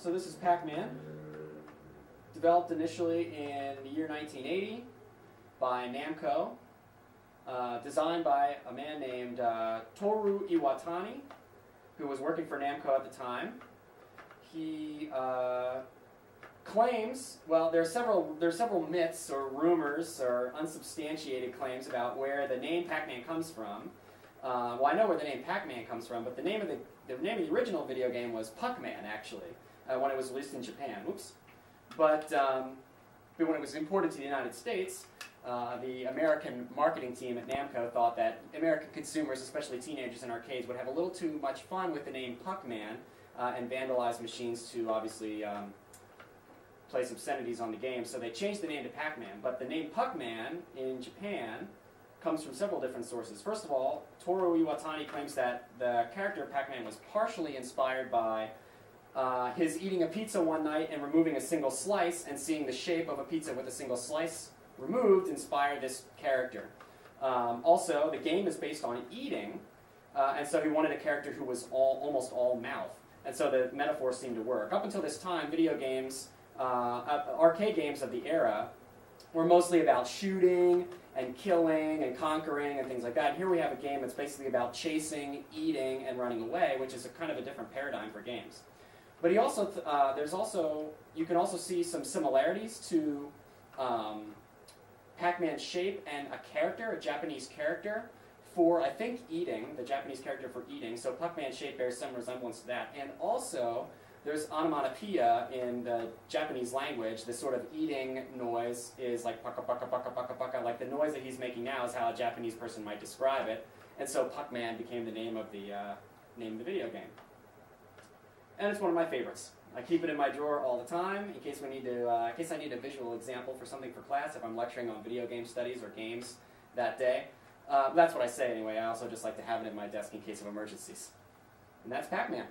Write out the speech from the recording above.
So this is Pac-Man, developed initially in the year 1980 by Namco, designed by a man named Toru Iwatani, who was working for Namco at the time. He claims, well, there are several myths or rumors or unsubstantiated claims about where the name Pac-Man comes from. Well, I know where the name Pac-Man comes from, but the name of the original video game was Puck-Man, actually, when it was released in Japan. Oops. But when it was imported to the United States, the American marketing team at Namco thought that American consumers, especially teenagers in arcades, would have a little too much fun with the name Puck-Man and vandalize machines to obviously place obscenities on the game. So they changed the name to Pac-Man. But the name Puck-Man in Japan comes from several different sources. First of all, Toru Iwatani claims that the character of Pac-Man was partially inspired by his eating a pizza one night and removing a single slice, and seeing the shape of a pizza with a single slice removed inspired this character. Also, the game is based on eating, and so he wanted a character who was almost all mouth. And so the metaphor seemed to work. Up until this time, video games, arcade games of the era, were mostly about shooting and killing and conquering and things like that. And here we have a game that's basically about chasing, eating, and running away, which is a kind of a different paradigm for games. But you can also see some similarities to Pac-Man's shape and a character, a Japanese character, for, I think, eating, the Japanese character for eating. So Puck-Man's shape bears some resemblance to that. And also, there's onomatopoeia in the Japanese language. This sort of eating noise is like paka paka paka paka paka. Like the noise that he's making now is how a Japanese person might describe it. And so Puck-Man became the name of the video game. And it's one of my favorites. I keep it in my drawer all the time in case I need a visual example for something for class if I'm lecturing on video game studies or games that day. That's what I say anyway. I also just like to have it in my desk in case of emergencies. And that's Pac-Man.